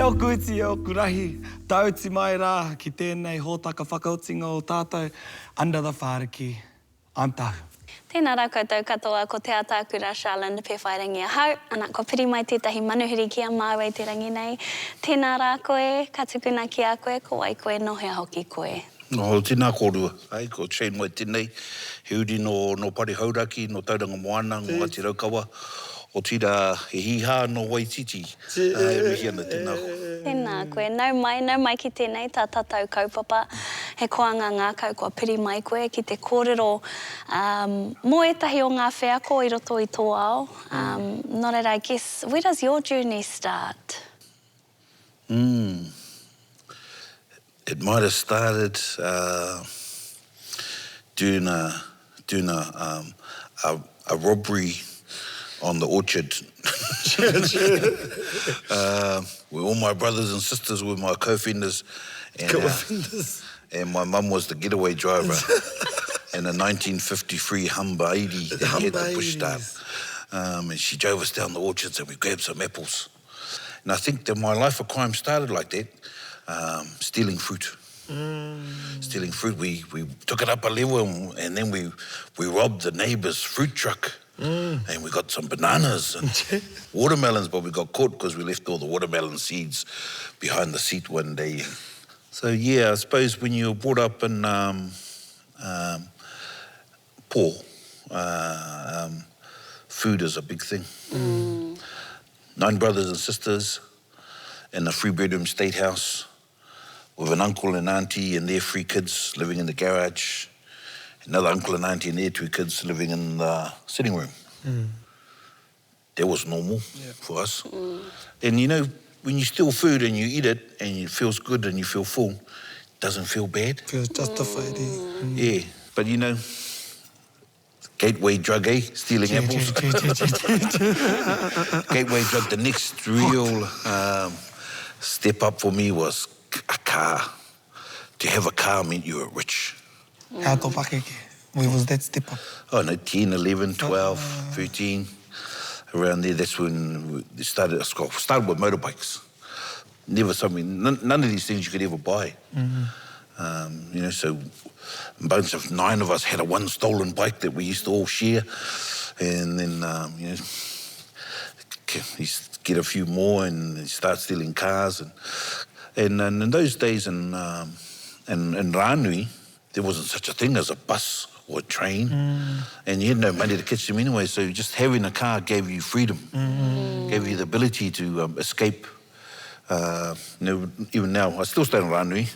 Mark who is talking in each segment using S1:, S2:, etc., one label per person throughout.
S1: oku iti e oku rahi, tauti mai rā ki tēnei hōtaka whakautinga o tātou under the Whāriki. I'm Tahu.
S2: Tēnā rā koutou katoa, ko te atākura Charlene pe whairangi a hau. Ana, ko piri mai tētahi manuhiri ki a māua i te rangi nei. Tēnā rā koe, ka tukuna ki a koe, ko wai koe nohea hoki koe.
S3: No, tēnā kōrua. Ai, ko Shane mai tēnei. He uri no pari hauraki, no tauranga moana, ngō Ngāti Raukawa. O tira he hiha no Waititi. Ai, mihi ana tēnā ko.
S2: Tēnā koe, nau mai ki tēnei, tā tātou kaupapa. He koanga ngā kau kua piri mai koe ki te kōrero mō etahi o ngā wheako i roto i tō ao. Not I guess, where does your journey start?
S3: It might have started doing a robbery on the orchard. Where all my brothers and sisters were my co-offenders. And my mum was the getaway driver in a 1953 Humber 80 that he had the bush start. And she drove us down the orchards and we grabbed some apples. And I think that my life of crime started like that, stealing fruit. Stealing fruit, we took it up a level and then we robbed the neighbour's fruit truck. And we got some bananas and watermelons, but we got caught because we left all the watermelon seeds behind the seat one day. So yeah, I suppose when you're brought up in poor, food is a big thing. 9 brothers and sisters in a 3-bedroom state house with an uncle and auntie and their 3 kids living in the garage. Another uncle and auntie and their 2 kids living in the sitting room. That was normal for us. And you know, when you steal food and you eat it and it feels good and you feel full, it doesn't feel bad.
S1: Feels justified,
S3: Yeah, but you know, gateway drug, stealing apples. Gateway drug, the next real step up for me was a car. To have a car meant you were rich.
S1: How tō pakeke? Where was that step up?
S3: Oh no, 10, 11, 12, 13. Around there, that's when we started with motorbikes. Never something, none of these things you could ever buy. You know, so a bunch of 9 of us had a 1 stolen bike that we used to all share. And then, you know, you get a few more and you start stealing cars. And in those days in Rānui, there wasn't such a thing as a bus or a train, and you had no money to catch them anyway, so just having a car gave you freedom, gave you the ability to escape. You know, even now, I still stay in Rānui,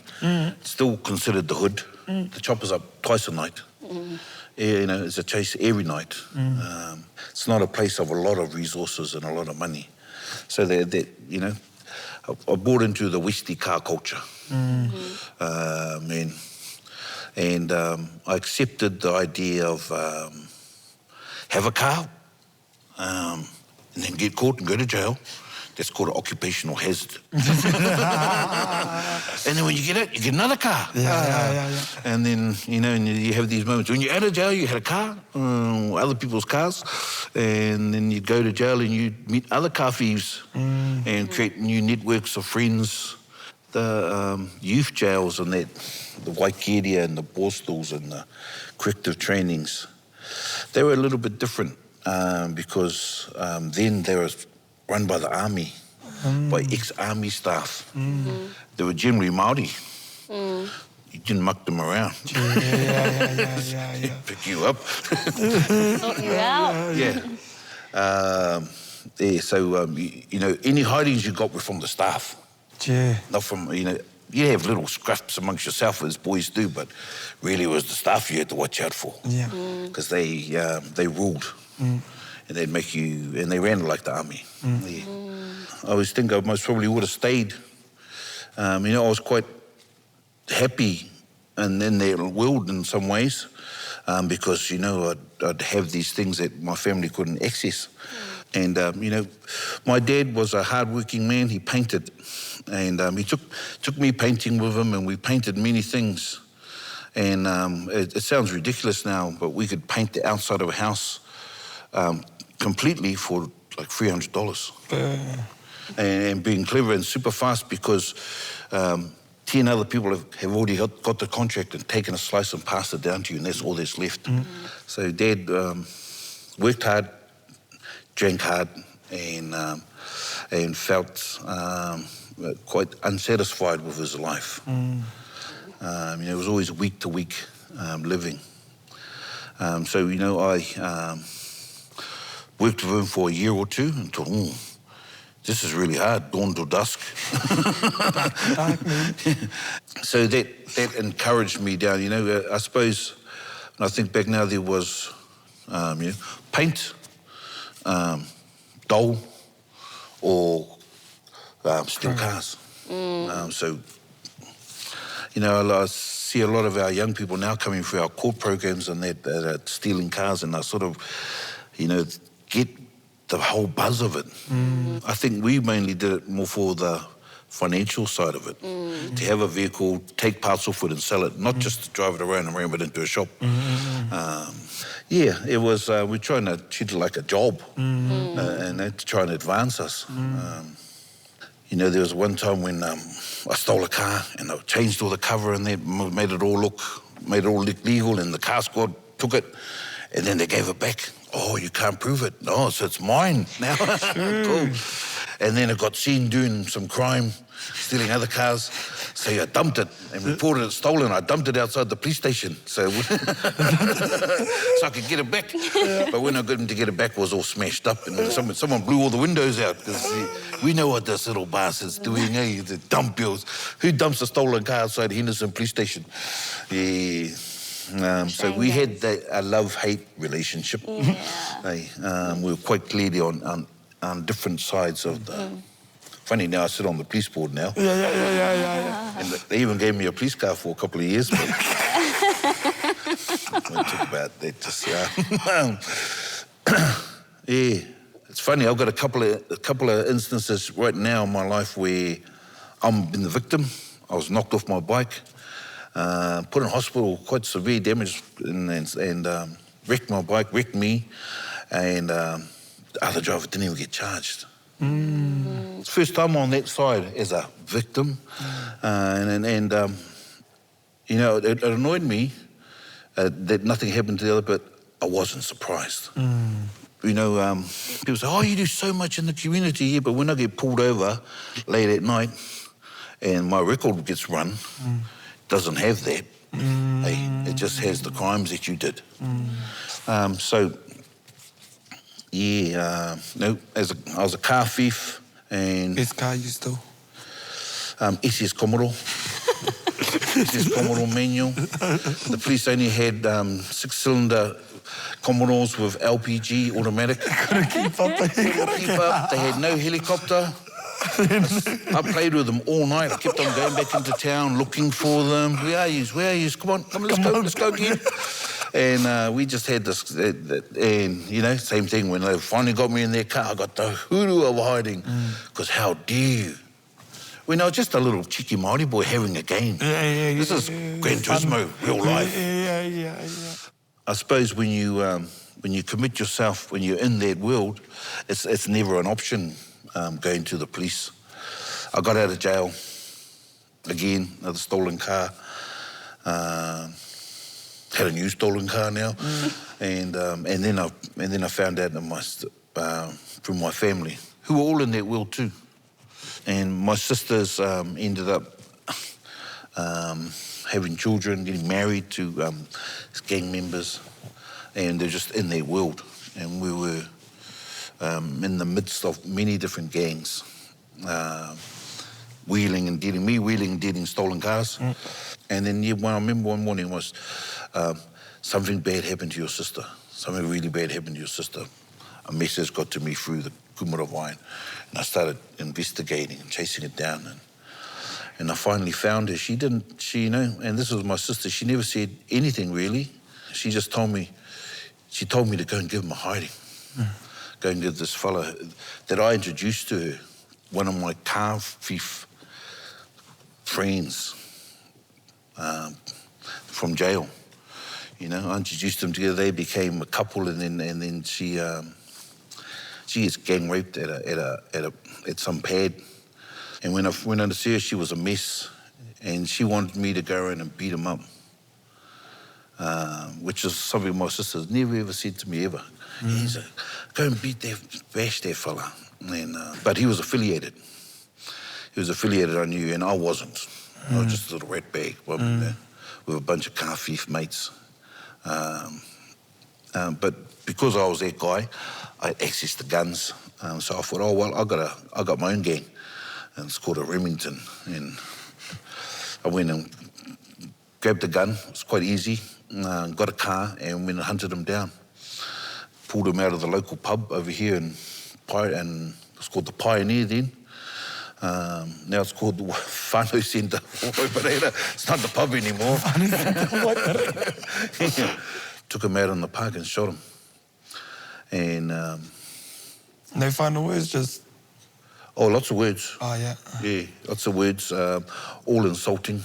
S3: still considered the hood. The chopper's up twice a night. You know, it's a chase every night. It's not a place of a lot of resources and a lot of money. So that you know, I bought into the Westie car culture. And I accepted the idea of have a car and then get caught and go to jail. That's called an occupational hazard. And then when you get out, you get another car. And then, you know, and you have these moments. When you're out of jail, you had a car, other people's cars, and then you'd go to jail and you'd meet other car thieves and create new networks of friends. The youth jails and that, the Waikeria and the Borstals and the corrective trainings, they were a little bit different because then they were run by the army, by ex-army staff. They were generally Māori. You didn't muck them around. They'd pick you up.
S2: Sort you out.
S3: So, you know, any hidings you got were from the staff. Not from, you know, you have little scraps amongst yourself as boys do, but really it was the staff you had to watch out for. Because they ruled. And they'd make you, and they ran like the army. I always think I most probably would have stayed. You know, I was quite happy in their world in some ways because, you know, I'd have these things that my family couldn't access. And, you know, my dad was a hard-working man. He painted. And he took me painting with him, and we painted many things. And it sounds ridiculous now, but we could paint the outside of a house completely for like $300. and being clever and super fast because 10 other people have already got the contract and taken a slice and passed it down to you, and that's all that's left. So Dad worked hard, drank hard, and felt quite unsatisfied with his life. It was always week to week living. So, I worked with him for a year or two and thought, this is really hard, dawn till dusk.
S1: Dark, man.
S3: So that encouraged me down. I suppose, when I think back now, there was paint, dole, or steel cars. So, I see a lot of our young people now coming through our court programs and that are stealing cars, and I sort of, get the whole buzz of it. I think we mainly did it more for the financial side of it. To have a vehicle, take parts off it and sell it, not just to drive it around and ram it into a shop. It was, we're trying to treat it like a job and to try and advance us. There was one time when I stole a car and I changed all the cover and they made it all look legal, and the car squad took it and then they gave it back. Oh, you can't prove it. No, so it's mine now. Cool. And then it got seen doing some crime, stealing other cars. So I dumped it and reported it stolen. I dumped it outside the police station so so I could get it back. But when I got him to get it back, it was all smashed up. And someone blew all the windows out. Because we know what this little bastard's doing, eh? The dump bills. Who dumps a stolen car outside Henderson police station? Yeah. So we had a love-hate relationship. We were quite clearly on different sides of the... Funny, now I sit on the police board now. Yeah. And they even gave me a police car for a couple of years. But we'll talk about that just... It's funny, I've got a couple of instances right now in my life where I've been the victim. I was knocked off my bike. Put in hospital, quite severe damage, and wrecked my bike, wrecked me, and the other driver didn't even get charged. It's the first time on that side as a victim, it annoyed me that nothing happened to the other, but I wasn't surprised. People say, oh, you do so much in the community here, but when I get pulled over late at night and my record gets run, doesnn't have that. It just has the crimes that you did. I was a car thief and...
S1: Best car you stole?
S3: SS Commodore. SS Commodore manual. The police only had 6-cylinder Commodores with LPG automatic.
S1: Couldn't keep up.
S3: They had no helicopter. I played with them all night. I kept on going back into town looking for them. Where are you? Come on, let's go again. And we just had this, same thing. When they finally got me in their car, I got the hoodoo of hiding. Because how dare you? When I was just a little cheeky Māori boy having a game. This is Gran Turismo, real life. I suppose when you commit yourself, when you're in that world, it's never an option. Going to the police. I got out of jail again, another stolen car. Had a new stolen car now, and then I found out from my family, who were all in that world too. And my sisters ended up having children, getting married to gang members, and they're just in their world. And we were in the midst of many different gangs, wheeling and dealing stolen cars. And then I remember one morning was something bad happened to your sister. Something really bad happened to your sister. A message got to me through the kumara vine, and I started investigating and chasing it down. And I finally found her. And this was my sister, she never said anything really. She just told me to go and give him a hiding. Go and give this fella that I introduced to her, one of my car thief friends from jail. I introduced them together. They became a couple, and then she she gets gang raped at some pad. And when I went in to see her, she was a mess. And she wanted me to go around and beat him up, which is something my sister's never ever said to me ever. He said, go and bash that fella. And, but he was affiliated. He was affiliated, I knew, and I wasn't. I was just a little rat bag with a bunch of car thief mates. But because I was that guy, I had access to guns. So I thought, oh, well, I got my own gang. And it's called a Remington. And I went and grabbed a gun. It was quite easy. Got a car and went and hunted him down. Pulled him out of the local pub over here and it's called the Pioneer then. Now it's called the Whānau Centre. It's not the pub anymore. Took him out in the park and shot him. And
S1: No final words, just...
S3: Oh, lots of words.
S1: Oh, yeah.
S3: Yeah, lots of words, all insulting.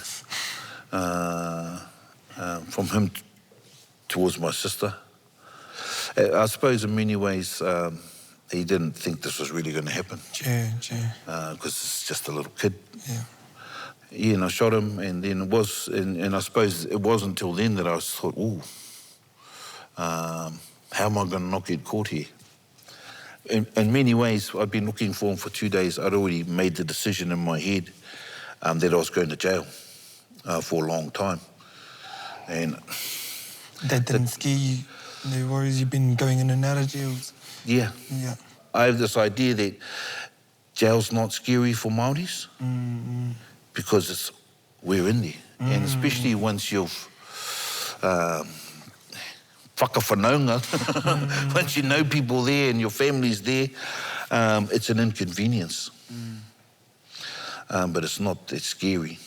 S3: From him towards my sister. I suppose in many ways he didn't think this was really going to happen. Because it's just a little kid.
S1: Yeah.
S3: Yeah, and I shot him, and then it was, and I suppose it wasn't until then that I thought, ooh, how am I going to not get caught here? In many ways, I'd been looking for him for 2 days. I'd already made the decision in my head that I was going to jail for a long time. And
S1: that didn't scare you? No worries, you've been going in and out of jails?
S3: Yeah.
S1: Yeah.
S3: I have this idea that jail's not scary for Māoris because we're in there. And especially once you've whakawhanaunga, once you know people there and your family's there, it's an inconvenience. But it's not that scary.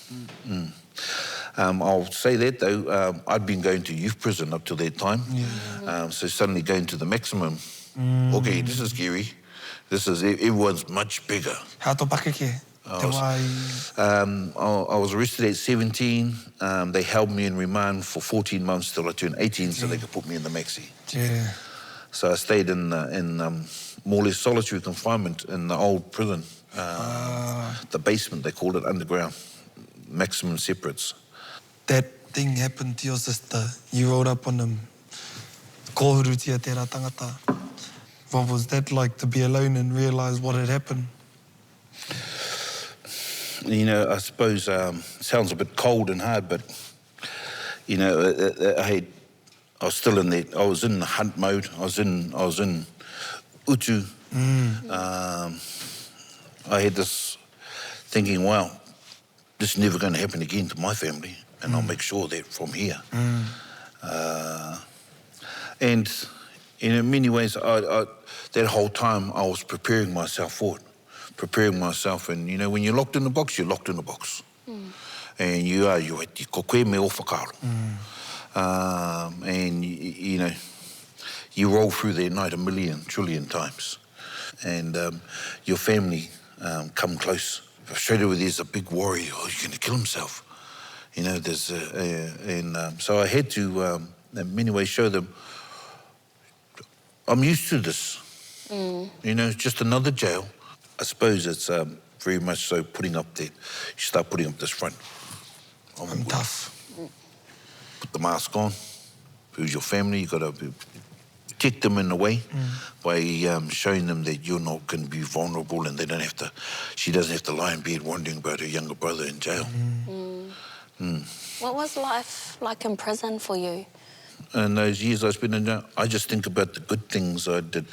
S3: I'll say that though, I'd been going to youth prison up to that time. So suddenly going to the maximum, okay, this is scary. Everyone's much bigger.
S1: How to pakeke?
S3: I was arrested at 17. They held me in remand for 14 months till I turned 18 so they could put me in the maxi.
S1: Yeah.
S3: So I stayed in more or less solitary confinement in the old prison. The basement, they called it, underground. Maximum separates.
S1: That thing happened to your sister. You rolled up on them. Kōhurutia tērā tangata. What was that like to be alone and realise what had happened?
S3: You know, I suppose it sounds a bit cold and hard, but, you know, I was still in that. I was in the hunt mode. I was in utu. I had this thinking, wow, this is never going to happen again to my family, and I'll make sure that from here. And in many ways, that whole time I was preparing myself for it. Preparing myself, and you know, when you're locked in the box, you're locked in the box. And you kokoe me o whakaaro. And you know, you roll through that night 1,000,000 trillion times. And your family come close. Straight away there's a big worry, oh, he's going to kill himself. You know, there's so I had to, in many ways, show them, I'm used to this. You know, it's just another jail. I suppose it's very much so putting up that, you start putting up this front.
S1: I'm tough.
S3: Put the mask on. Who's your family? You've got to protect them in a way by showing them that you're not going to be vulnerable and she doesn't have to lie in bed wondering about her younger brother in jail.
S2: What was life like in prison for you?
S3: In those years I spent in jail, I just think about the good things I did.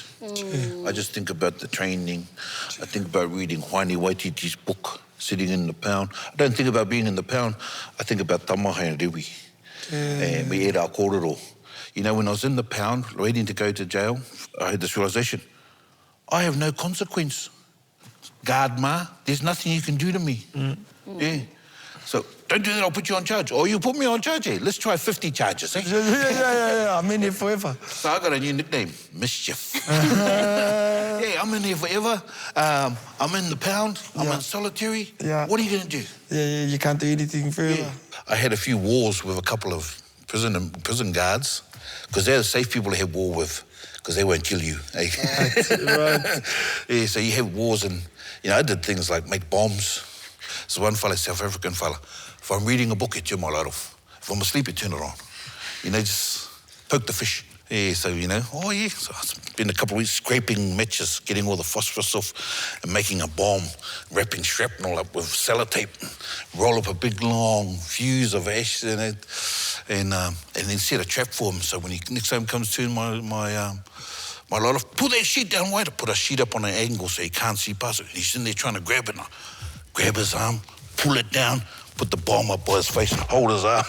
S3: I just think about the training. I think about reading Haini Waititi's book, sitting in the pound. I don't think about being in the pound. I think about tamaha and rewi. And me era kōrero. You know, when I was in the pound, waiting to go to jail, I had this realisation, I have no consequence. Guard ma, there's nothing you can do to me. Yeah. So, don't do that, I'll put you on charge. Or you put me on charge, eh? Let's try 50 charges, eh?
S1: Yeah, I'm in here forever.
S3: So I got a new nickname, Mischief. Yeah, I'm in here forever. I'm in the pound, I'm in solitary.
S1: Yeah.
S3: What are you going to do?
S1: Yeah, you can't do anything further.
S3: Yeah. I had a few wars with a couple of prison guards, because they're the safe people to have war with. because they won't kill you. Eh?
S1: Right.
S3: Yeah, so you have wars and, I did things like make bombs. So one fella, South African fella, if I'm reading a book, I turn my light off. If I'm asleep, I turn it on. Just poke the fish. Yeah, so, so it's been a couple of weeks scraping matches, getting all the phosphorus off and making a bomb, wrapping shrapnel up with sellotape, roll up a big long fuse of ash in it, and then set a trap for him. So when he next time comes to my light off, pull that sheet down wide, put a sheet up on an angle so he can't see past it. He's in there trying to grab it, grab his arm, pull it down, put the bomb up by his face and hold his arm.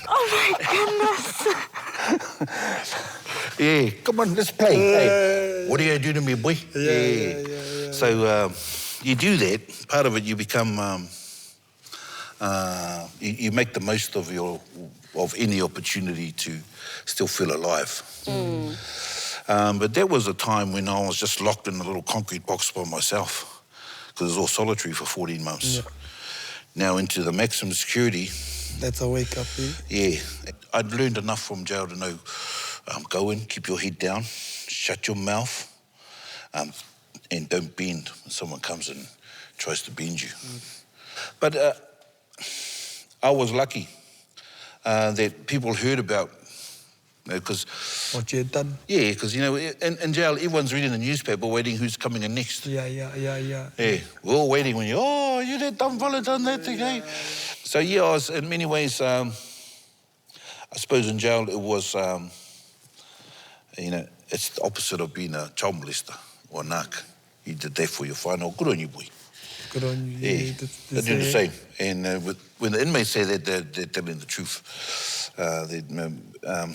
S2: Oh my goodness.
S3: Yeah, come on, let's play. Hey, what are you going to do to me, boy?
S1: Yeah.
S3: So you do that. Part of it, you become, you make the most of any opportunity to still feel alive. But that was a time when I was just locked in a little concrete box by myself because it was all solitary for 14 months.
S1: Yeah.
S3: Now into the maximum security.
S1: That's a wake up, eh?
S3: Yeah. I'd learned enough from jail to know, go in, keep your head down, shut your mouth, and don't bend when someone comes and tries to bend you. But I was lucky that people heard about, because...
S1: What you had done.
S3: Yeah, because, in jail, everyone's reading the newspaper waiting who's coming in next.
S1: Yeah.
S3: Yeah, we're all waiting when you that dumb fella done that thing, eh? So, I was, in many ways, I suppose in jail it was, it's the opposite of being a child molester or a narc. You did that for your whānau. Good on you, boy.
S1: Good on you.
S3: Yeah, they do the same. And when the inmates say that, they're telling the truth.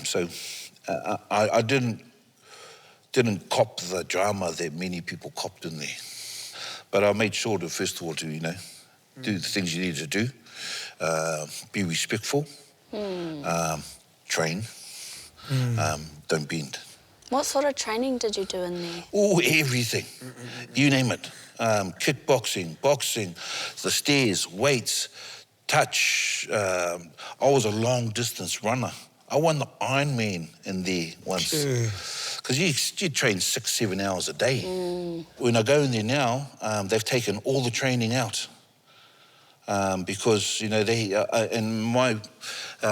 S3: So I didn't cop the drama that many people copped in there. But I made sure to, first of all, to, do the things you need to do. Be respectful. Train. Don't bend.
S2: What sort of training did you do in there?
S3: Oh, everything. You name it. Kickboxing, boxing, the stairs, weights, touch. I was a long-distance runner. I won the Ironman in there once. Because you train 6-7 hours a day. When I go in there now, they've taken all the training out. Because, they... in my...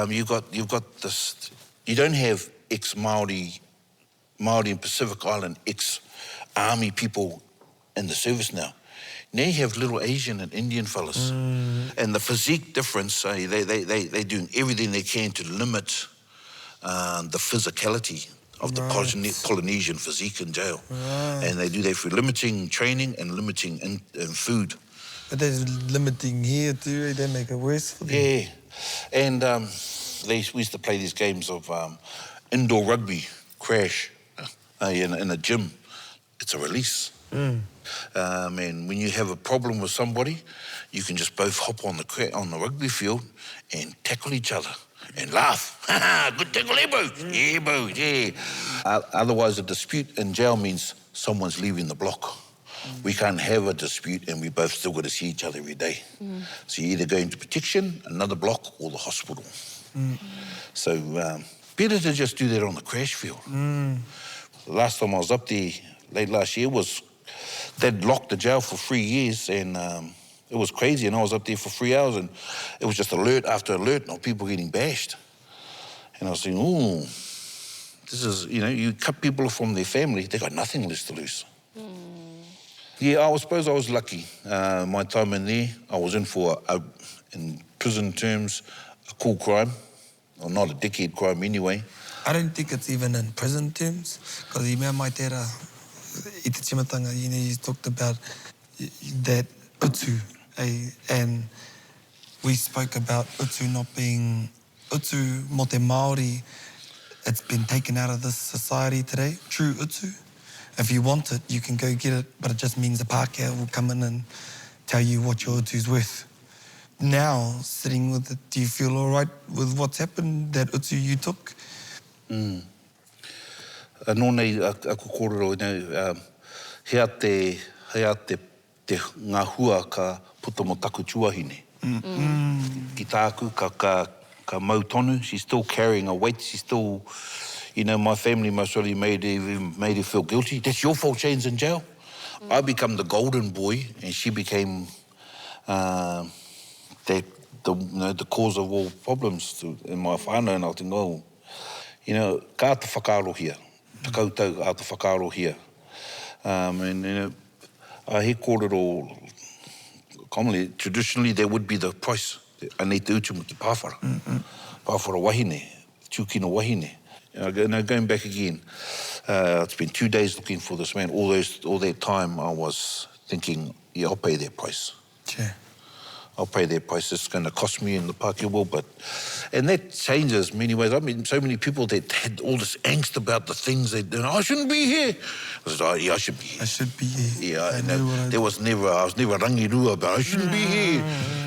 S3: you've got this... You don't have ex-Māori and Pacific Island ex-army people in the service now. Now you have little Asian and Indian fellas. And the physique difference, they're doing everything they can to limit the physicality of the Polynesian physique in jail. And they do that through limiting training and limiting in food.
S1: But there's limiting here too, they make it worse for them.
S3: Yeah. And we used to play these games of indoor rugby, crash, in a gym. It's a release. And when you have a problem with somebody, you can just both hop on the rugby field and tackle each other and laugh. Good tackle, eh, bro? Yeah, bro, yeah. Otherwise, a dispute in jail means someone's leaving the block. We can't have a dispute and we both still got to see each other every day. So you either go into protection, another block, or the hospital. So better to just do that on the crash field. The last time I was up there, late last year, they'd locked the jail for 3 years and it was crazy, and I was up there for 3 hours and it was just alert after alert of people getting bashed. And I was thinking, ooh, this is, you cut people from their family, they got nothing less to lose. Yeah, I suppose I was lucky. My time in there, I was in for, in prison terms, a cool crime, or not a dickhead crime anyway.
S1: I don't think it's even in prison terms, because I mea mai tērā, I te timatanga, you talked about that utu, and we spoke about utu not being, utu mo te Māori, it's been taken out of this society today, true utu. If you want it, you can go get it, but it just means the Pākehā will come in and tell you what your utu's worth. Now, sitting with it, do you feel all right with what's happened, that utu you took?
S3: Nō nei, a kōrero, hea te ngā hua ka puta mo taku tuahine. Ki tāku, ka mau tonu, she's still carrying a weight, she's still, You know, my family most probably made her feel guilty. That's your fault Shane's in jail. I become the golden boy and she became the cause of all problems in my whānau, and I think, oh, you know, ka te whakaarohia, te koutou a te whakaarohia. And, you know, he kōrero, commonly, traditionally, there would be the price, anei te utu mo te pāwhara, pāwhara wahine, tūkino wahine. Now, going back again, it's been 2 days looking for this man. All that time I was thinking, yeah, I'll pay their price.
S1: Yeah.
S3: I'll pay their price. It's going to cost me in the Pākehā, but... And that changes many ways. I mean, so many people that had all this angst about the things they did. I shouldn't be here. I said, oh, yeah, I should be here.
S1: I should be here.
S3: Yeah, I was never rangirua about I shouldn't be here.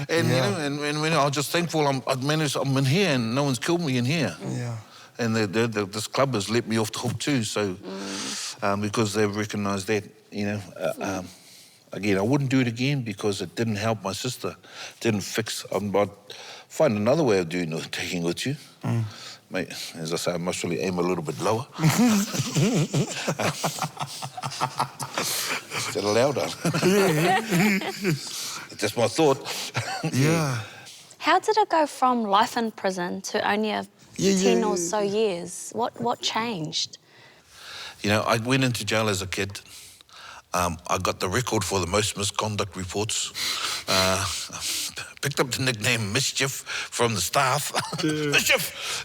S3: And, you know, and I was just thankful I'm in here and no one's killed me in here.
S1: Yeah.
S3: And this club has let me off the hook too, so because they've recognised that, you know. Again, I wouldn't do it again because it didn't help my sister, didn't fix. I'd find another way of taking utu. Mate, as I say, I must really aim a little bit lower. Is that allowed? It's just my thought.
S1: Yeah.
S2: How did it go from life in prison to only 10 or so years? What changed?
S3: You know, I went into jail as a kid. I got the record for the most misconduct reports. Picked up the nickname Mischief from the staff. Mischief!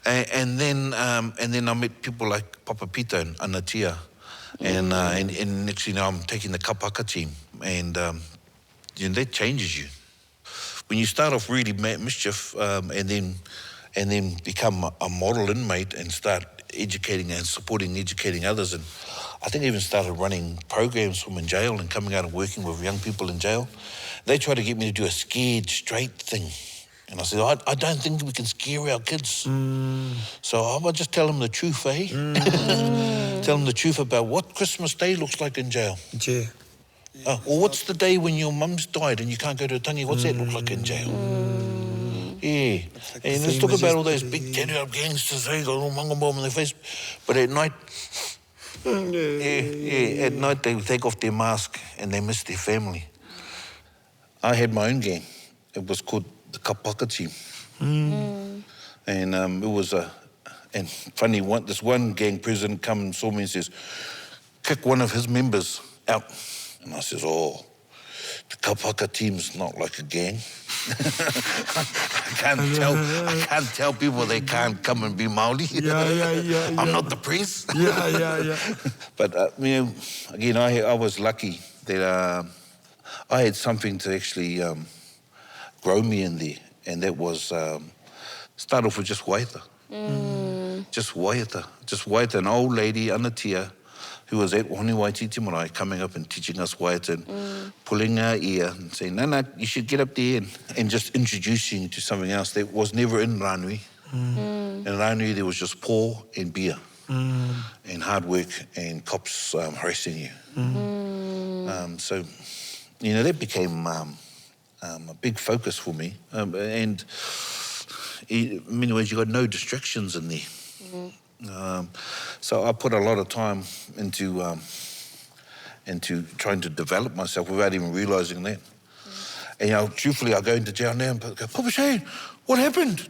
S3: And then I met people like Papa Pita and Anatia. And next thing you know, I'm taking the kapa team. And you know, that changes you. When you start off really mischief and then become a model inmate and start educating others, and I think I even started running programs from in jail and coming out and working with young people in jail. They tried to get me to do a scared straight thing. And I said, I don't think we can scare our kids. So I'll just tell them the truth, eh? Tell them the truth about what Christmas Day looks like in jail.
S1: Yeah.
S3: Or what's the day when your mum's died and you can't go to a tangi, what's that look like in jail? Yeah. Like, and let's talk about all those big tattooed up gangsters, they got a little manga bomb in their face. But at night, at night they take off their mask and they miss their family. I had my own gang. It was called the Kapaka team. And it was and funny, this one gang president come and saw me and says, kick one of his members out. And I says, oh, the Kapaka team's not like a gang. I can't tell people they can't come and be Māori. Yeah. I'm not the priest. Yeah. But, you know, again, I was lucky that I had something to actually grow me in there. And that was, start off with just waiata. Just waiata, an old lady, Anatia, who was at Honi Waititi Marae, coming up and teaching us waiata and pulling our ear and saying, no, you should get up there and just introducing you to something else that was never in Rānui. In Rānui, there was just poor and beer and hard work and cops harassing you. So, you know, that became a big focus for me. And in many ways, you got no distractions in there. So I put a lot of time into trying to develop myself without even realising that. And, you know, truthfully, I go into jail now and go, Papa Shane, what happened?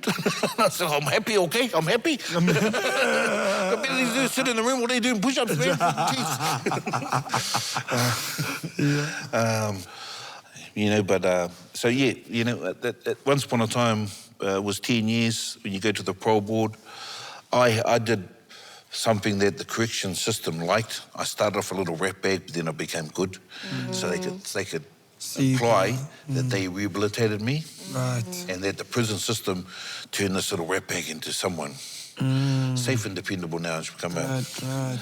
S3: I said, I'm happy, okay? I'm happy. I bet these dudes sit in the room, what are they doing? Push-ups, man. You know, but, so yeah, you know, at once upon a time, it was 10 years when you go to the parole board. I did something that the correction system liked. I started off a little rat bag, but then I became good. So they could imply that they rehabilitated me.
S1: Right.
S3: And that the prison system turned this little rat bag into someone safe and dependable now as we come out.
S1: Right.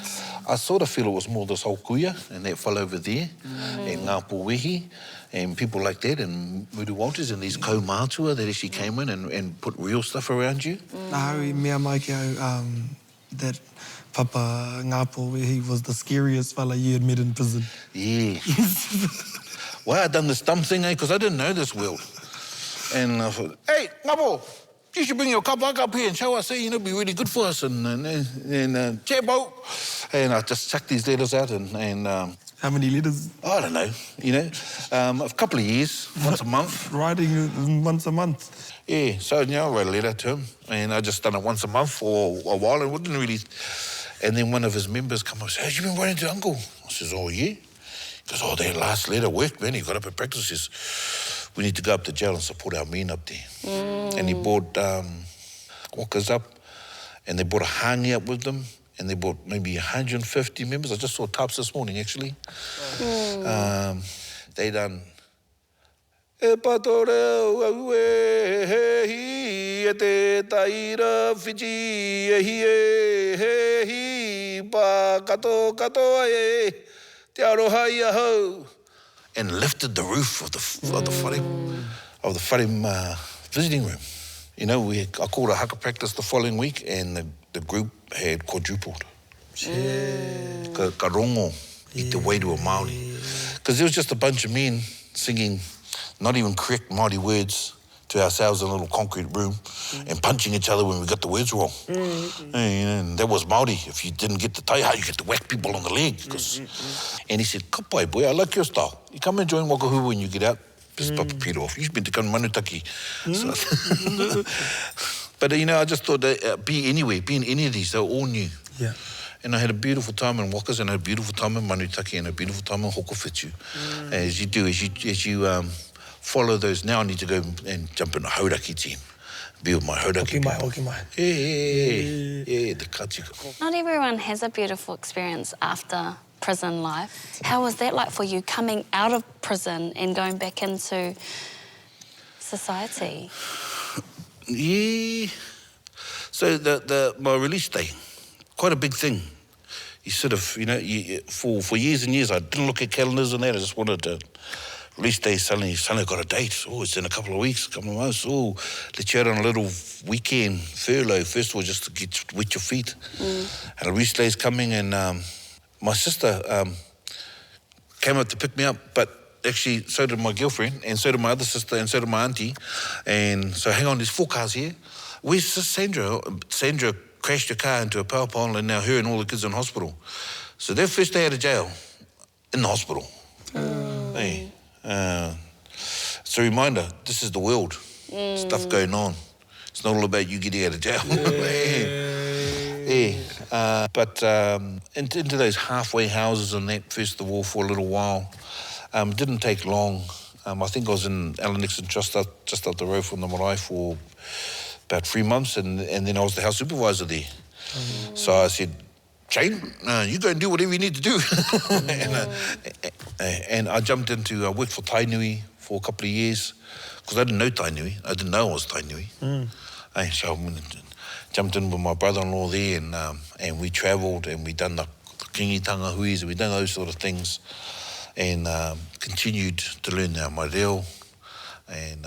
S3: I sort of feel it was more this whole kuia and that fellow over there, and Ngā Pōwehi, and people like that, and Muru Walters, and these kaumātua that actually came in and put real stuff around you.
S1: Nāhui mea mai ki au, that Papa Ngā Pōwehi was the scariest fella you had met in prison.
S3: Yeah. Well, I done this dumb thing, because I didn't know this world. And I thought, hey, Ngā Pō, you should bring your kapa up here and show us, it'd be really good for us. And chair boat. And I just chucked these letters out and
S1: How many letters?
S3: I don't know, a couple of years, once a month.
S1: Writing once a month?
S3: Yeah, so I wrote a letter to him, and I just done it once a month for a while, and wouldn't really. And then one of his members come up and said, "Have you been writing to Uncle?" I says, "Oh, yeah." He goes, "Oh, that last letter worked, man. He got up at practice. He says, we need to go up to jail and support our men up there." And he brought walkers up, and they brought a hangi up with them, and they brought maybe 150 members. I just saw Taps this morning, actually. They done... E patoreu au e he hi e te taira whiti e hi e he hi pa kato e te aroha ia hau. And lifted the roof of the whare visiting room. I called a haka practice the following week, and the group had quadrupled. Ka rongo I te wairua Māori. Because there was just a bunch of men singing not even correct Māori words to ourselves in a little concrete room and punching each other when we got the words wrong. And that was Māori. If you didn't get the taiha, you get to whack people on the leg. And he said, "Kapai, boy, I like your style. You come and join Wakahu when you get out. Just pop a pet off. You've been to Manutaki." But, I just thought that be anywhere, be in any of these, they were all new.
S1: Yeah.
S3: And I had a beautiful time in Wakas, and I had a beautiful time in Manutaki, and a beautiful time in Hokowhitu. As you do, as you follow those. Now I need to go and jump in a Whāriki team. Be with my Whāriki people.
S1: Hoki mai.
S3: Yeah, the kachiko.
S2: Not everyone has a beautiful experience after prison life. How was that like for you, coming out of prison and going back into society?
S3: Yeah. So my release day, quite a big thing. You sort of, for years and years, I didn't look at calendars and that. I just wanted to. Release day, suddenly got a date. Oh, it's in a couple of weeks, a couple of months. Oh, let's you out on a little weekend furlough, first of all, just to get wet your feet. And a release day's coming, and my sister came up to pick me up, but actually so did my girlfriend, and so did my other sister, and so did my auntie. And so hang on, there's 4 cars here. Where's Sandra? Sandra crashed her car into a power pole, and now her and all the kids in hospital. So their first day out of jail, in the hospital. Hey. It's a reminder, this is the world. Stuff going on. It's not all about you getting out of jail. But into those halfway houses and that, first of all, for a little while. Didn't take long. I think I was in Alan Nixon just up the road from the marae for about 3 months, and then I was the house supervisor there. So I said, "Shane, you go and do whatever you need to do." And I jumped into, I worked for Tainui for a couple of years, because I didn't know Tainui. I didn't know I was Tainui. So I jumped in with my brother-in-law there, and we travelled, and we done the kingitanga huis, and we done those sort of things, and continued to learn my reo, and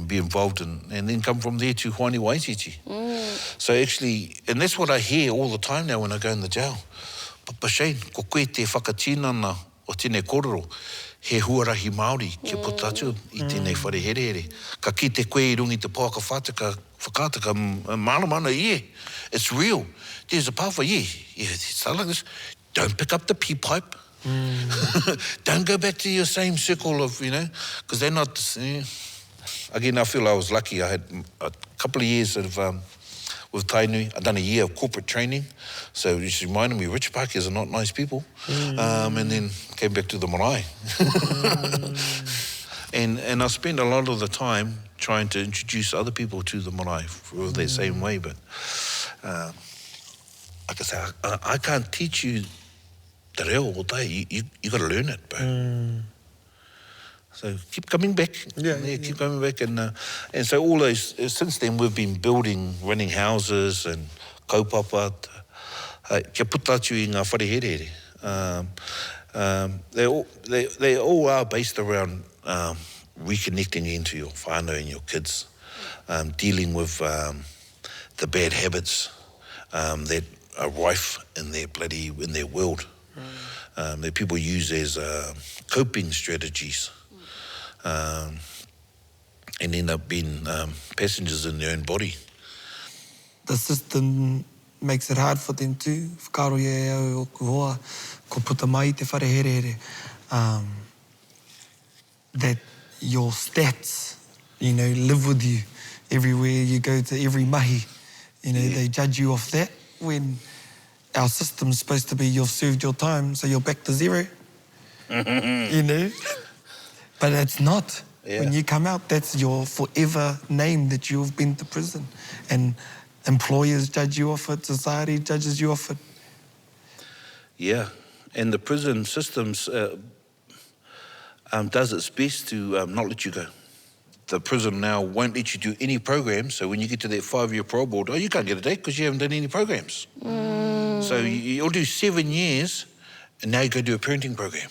S3: be involved and then come from there to Hwani Waititi. So actually, and that's what I hear all the time now when I go in the jail. "Papa Shane, ko koe te whakatinana o tēnei kororo, he huarahi Māori ki potatu I tēnei whare here. Ka ki te koe I rungi te pōka whātaka, Whakaata ka mana ie. It's real. There's a pāwha, it's like this. Don't pick up the pee pipe. Don't go back to your same circle of, because they're not... Again, I feel I was lucky. I had a couple of years of with Tainui. I'd done a year of corporate training, so it just reminded me, rich Pākehās are not nice people. And then came back to the marae. And I spent a lot of the time trying to introduce other people to the marae for the same way, but like I say, I can't teach you the reo all day. You got to learn it, bro. So keep coming back. Keep coming back. And so all those, since then we've been building, running houses and kaupapa. Kia putatu I ngā wharehere. They all are based around reconnecting into your whānau and your kids, dealing with the bad habits that are rife in their world, that people use as coping strategies. and end up being passengers in their own body.
S1: The system makes it hard for them too. Whakaro e au o ku hoa, ko puta mai te whare here here. That your stats, live with you everywhere you go to, every mahi. They judge you off that when our system's supposed to be you've served your time, so you're back to zero. But it's not.
S3: Yeah.
S1: When you come out, that's your forever name that you've been to prison. And employers judge you off it, society judges you off it.
S3: Yeah, and the prison systems does its best to not let you go. The prison now won't let you do any programs, so when you get to that 5-year parole board, you can't get a date because you haven't done any programs. So you'll do 7 years, and now you go do a parenting program.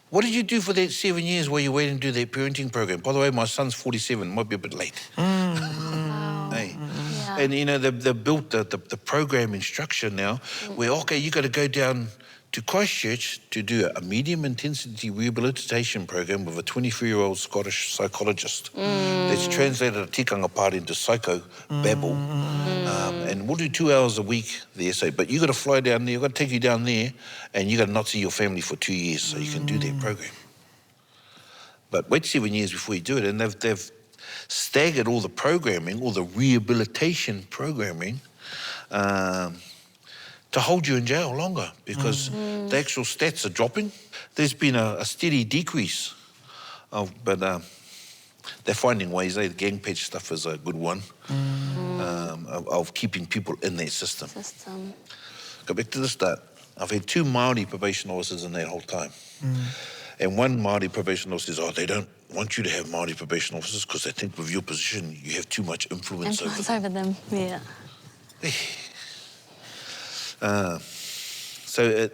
S3: What did you do for that 7 years while you're waiting to do that parenting program? By the way, my son's 47, might be a bit late.
S2: Wow.
S3: Hey.
S2: Yeah.
S3: And, they've built the programming structure now where, okay, you got to go down to Christchurch to do a medium-intensity rehabilitation program with a 23-year-old Scottish psychologist that's translated a tikanga part into psycho-babble. And we'll do 2 hours a week there. So, but you got to fly down there, you've got to take you down there, and you got to not see your family for 2 years so you can do that program. But wait 7 years before you do it, and they've staggered all the programming, all the rehabilitation programming, to hold you in jail longer because the actual stats are dropping. There's been a steady decrease, but they're finding ways. The gang patch stuff is a good one of keeping people in that system. Go back to the start. I've had 2 Māori probation officers in that whole time. And one Māori probation officer says, they don't want you to have Māori probation officers because they think with your position you have too much influence over them.
S2: Yeah.
S3: So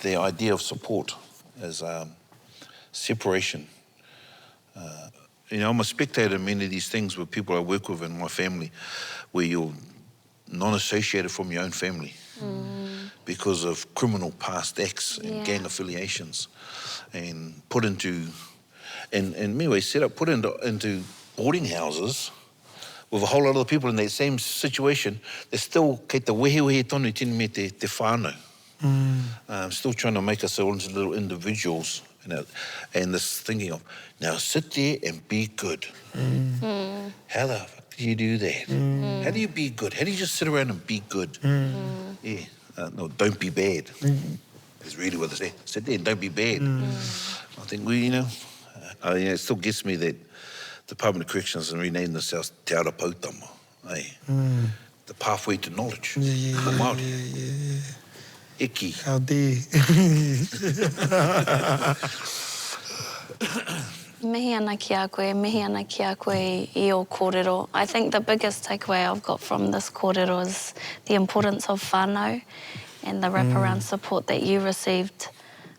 S3: the idea of support is separation. I'm a spectator in many of these things with people I work with in my family where you're non-associated from your own family because of criminal past acts and gang affiliations and put into, in many ways put into boarding houses with a whole lot of people in that same situation. They're still kei te wehe tonu tini me te whānau. Still trying to make us all into little individuals, and this thinking of, now sit there and be good. How the fuck do you do that? How do you be good? How do you just sit around and be good? No, don't be bad. That's really what they say. Sit there and don't be bad. I think it still gets me that Department of Corrections and renamed themselves Te Ara Pautama, the pathway to knowledge. For Māori. Eki.
S1: How dare.
S2: Mihi ana ki a koe I o kōrero. I think the biggest takeaway I've got from this kōrero is the importance of whānau and the wraparound support that you received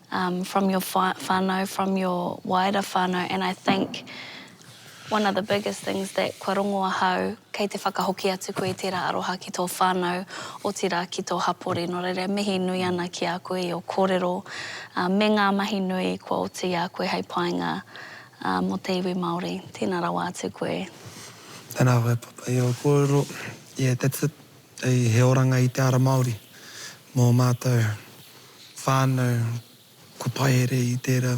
S2: from your whānau, from your wider whānau. And I think one of the biggest things that kua rongoa hau, kei te whakahoki atu koe te rā aroha ki tō whānau, o te rā ki tō hapori. Nō reira, mihi nui ana ki a koe I o kōrero, me ngā mahi nui kua o te a koe hei painga mo te iwi Māori. Tēnā rawa atu koe.
S1: Tēnā koe, papa, I o kōrero. Yeah, that's it. He oranga I te ara Māori. Mō mātou whānau, ko pai here I tērā,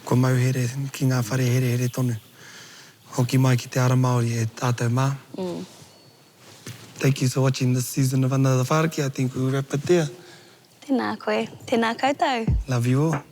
S1: ko mau here ki ngā whare here tonu. Hoki mai ki te ara Māori e tātou mā. Thank you for watching this season of Another Whāriki. I think we'll wrap it there.
S2: Tēnā koe. Tēnā koutou.
S1: Love you all.